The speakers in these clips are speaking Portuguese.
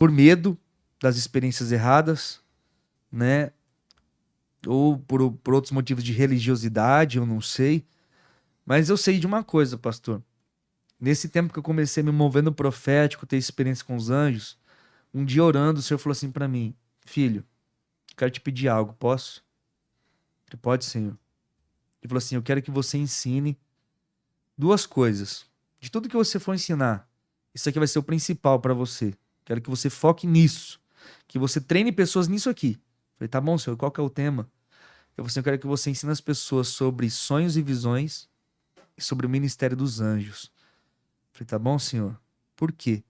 por medo das experiências erradas, né? Ou por outros motivos de religiosidade, eu não sei. Mas eu sei de uma coisa, pastor. Nesse tempo que eu comecei a me mover no profético, ter experiência com os anjos, um dia orando, o Senhor falou assim pra mim: Filho, quero te pedir algo, posso? Ele pode, Senhor. Ele falou assim: eu quero que você ensine duas coisas. De tudo que você for ensinar, isso aqui vai ser o principal para você. Quero que você foque nisso. Que você treine pessoas nisso aqui. Eu falei: tá bom, Senhor, qual que é o tema? Eu falei assim: eu quero que você ensine as pessoas sobre sonhos e visões e sobre o ministério dos anjos. Eu falei: tá bom, Senhor. Por quê?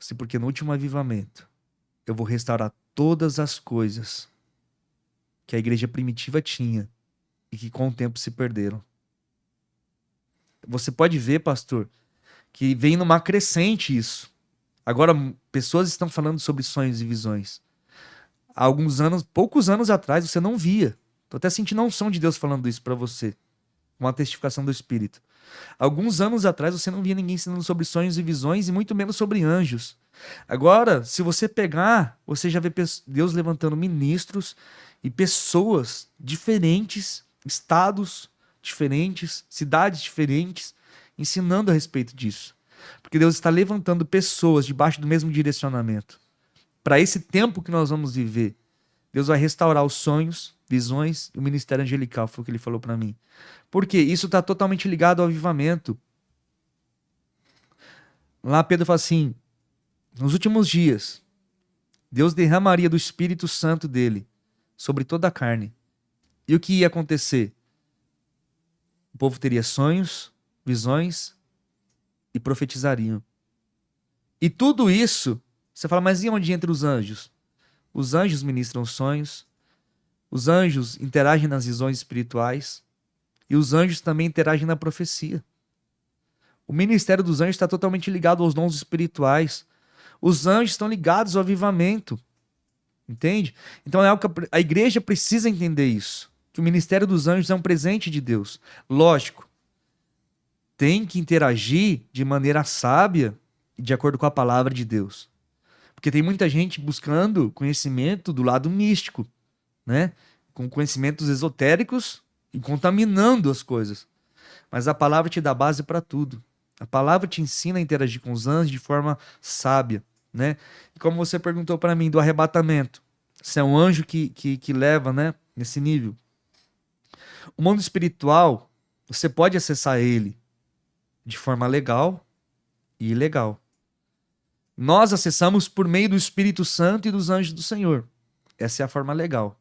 Assim, porque no último avivamento eu vou restaurar todas as coisas que a igreja primitiva tinha e que com o tempo se perderam. Você pode ver, pastor, que vem numa crescente isso. Agora, pessoas estão falando sobre sonhos e visões. Há alguns anos, poucos anos atrás, você não via. Tô até sentindo a unção de Deus falando isso para você. Uma testificação do Espírito. Alguns anos atrás, você não via ninguém ensinando sobre sonhos e visões e muito menos sobre anjos. Agora, se você pegar, você já vê Deus levantando ministros e pessoas diferentes, estados diferentes, cidades diferentes, ensinando a respeito disso. Porque Deus está levantando pessoas debaixo do mesmo direcionamento. Para esse tempo que nós vamos viver, Deus vai restaurar os sonhos, visões e o ministério angelical, foi o que ele falou para mim. Por quê? Isso está totalmente ligado ao avivamento. Lá Pedro fala assim: nos últimos dias, Deus derramaria do Espírito Santo dele sobre toda a carne. E o que ia acontecer? O povo teria sonhos, visões e profetizariam. E tudo isso, você fala, mas e onde entra os anjos? Os anjos ministram sonhos, os anjos interagem nas visões espirituais e os anjos também interagem na profecia. O ministério dos anjos está totalmente ligado aos dons espirituais. Os anjos estão ligados ao avivamento. Entende? Então é algo que a igreja precisa entender isso. Que o ministério dos anjos é um presente de Deus. Lógico, tem que interagir de maneira sábia e de acordo com a palavra de Deus. Porque tem muita gente buscando conhecimento do lado místico, né? Com conhecimentos esotéricos e contaminando as coisas. Mas a palavra te dá base para tudo. A palavra te ensina a interagir com os anjos de forma sábia, né? E como você perguntou para mim do arrebatamento, se é um anjo que leva, né, nesse nível. O mundo espiritual, você pode acessar ele de forma legal e ilegal. Nós acessamos por meio do Espírito Santo e dos anjos do Senhor. Essa é a forma legal.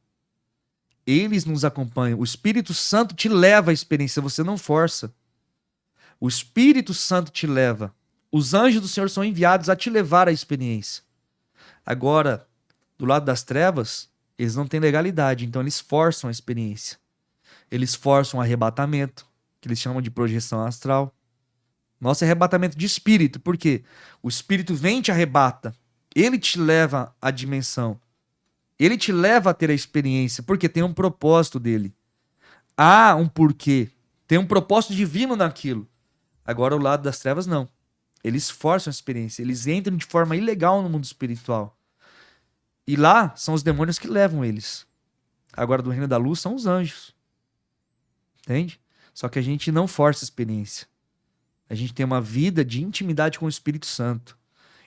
Eles nos acompanham. O Espírito Santo te leva à experiência, você não força. O Espírito Santo te leva. Os anjos do Senhor são enviados a te levar à experiência. Agora, do lado das trevas, eles não têm legalidade, então eles forçam a experiência. Eles forçam o arrebatamento, que eles chamam de projeção astral. Nosso arrebatamento de espírito, porque o espírito vem e te arrebata. Ele te leva à dimensão. Ele te leva a ter a experiência, porque tem um propósito dele. Há um porquê. Tem um propósito divino naquilo. Agora, o lado das trevas, não. Eles forçam a experiência. Eles entram de forma ilegal no mundo espiritual. E lá são os demônios que levam eles. Agora, do reino da luz, são os anjos. Entende? Só que a gente não força a experiência. A gente tem uma vida de intimidade com o Espírito Santo.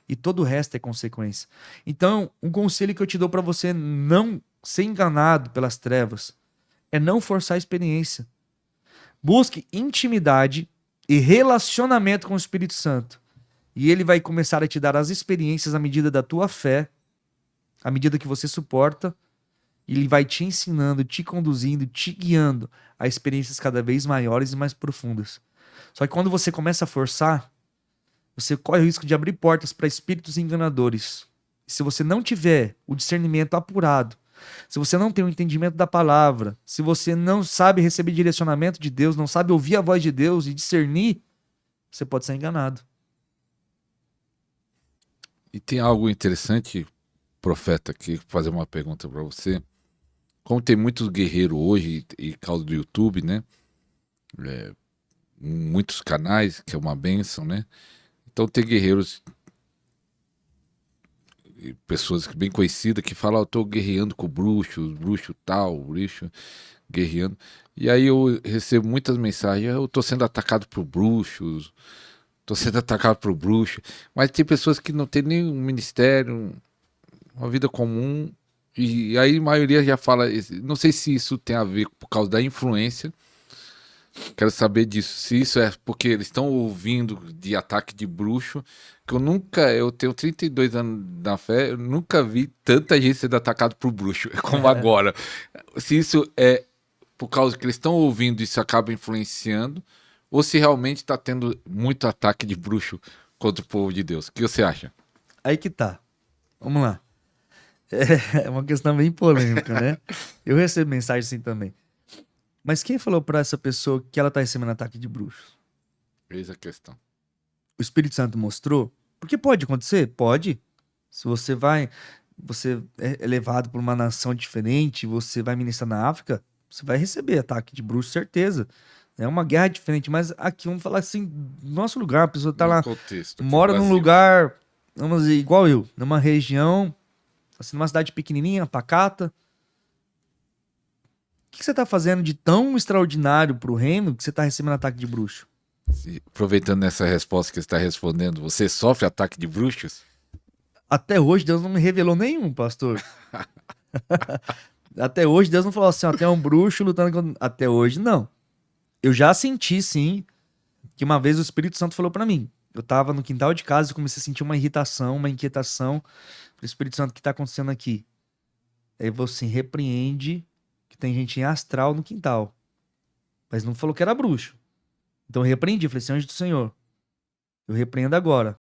E todo o resto é consequência. Então, um conselho que eu te dou para você não ser enganado pelas trevas é não forçar a experiência. Busque intimidade e relacionamento com o Espírito Santo. E ele vai começar a te dar as experiências à medida da tua fé, à medida que você suporta. Ele vai te ensinando, te conduzindo, te guiando a experiências cada vez maiores e mais profundas. Só que quando você começa a forçar, você corre o risco de abrir portas para espíritos enganadores. E se você não tiver o discernimento apurado, se você não tem o entendimento da palavra, se você não sabe receber direcionamento de Deus, não sabe ouvir a voz de Deus e discernir, você pode ser enganado. E tem algo interessante, profeta, aqui, fazer uma pergunta para você. Como tem muitos guerreiros hoje, e causa do YouTube, né? Muitos canais, que é uma bênção, né? Então tem guerreiros pessoas bem conhecidas que falam, eu tô guerreando com bruxo tal, bruxo guerreando. E aí eu recebo muitas mensagens, eu tô sendo atacado por bruxos, tô sendo atacado por bruxo. Mas tem pessoas que não tem nenhum ministério, uma vida comum, e aí a maioria já fala, não sei se isso tem a ver por causa da influência. Quero saber disso. Se isso é porque eles estão ouvindo de ataque de bruxo, que eu tenho 32 anos na fé, eu nunca vi tanta gente sendo atacado por bruxo como agora. Se isso é por causa que eles estão ouvindo, isso acaba influenciando, ou se realmente está tendo muito ataque de bruxo contra o povo de Deus. O que você acha? Aí que tá. Vamos lá. É uma questão bem polêmica, né? Eu recebo mensagem assim também. Mas quem falou pra essa pessoa que ela tá recebendo ataque de bruxos? Eis a questão. O Espírito Santo mostrou? Porque pode acontecer? Pode. Se você é levado por uma nação diferente, você vai ministrar na África, você vai receber ataque de bruxo, certeza. É uma guerra diferente, mas aqui, vamos falar assim, no nosso lugar, a pessoa tá No lá, contexto aqui, mora num Brasil. lugar, vamos dizer, igual eu, numa região, assim, numa cidade pequenininha, pacata. O que você tá fazendo de tão extraordinário pro reino que você tá recebendo ataque de bruxo? Aproveitando essa resposta que você está respondendo, você sofre ataque de bruxos? Até hoje Deus não me revelou nenhum, pastor. Até hoje Deus não falou assim, ó, tem um bruxo lutando com... Até hoje não. Eu já senti, sim, que uma vez o Espírito Santo falou pra mim. Eu tava no quintal de casa e comecei a sentir uma irritação, uma inquietação. Falei, Espírito Santo, o que tá acontecendo aqui? Aí você repreende que tem gente em astral no quintal. Mas não falou que era bruxo. Então eu repreendi, falei assim, anjo do Senhor, eu repreendo agora.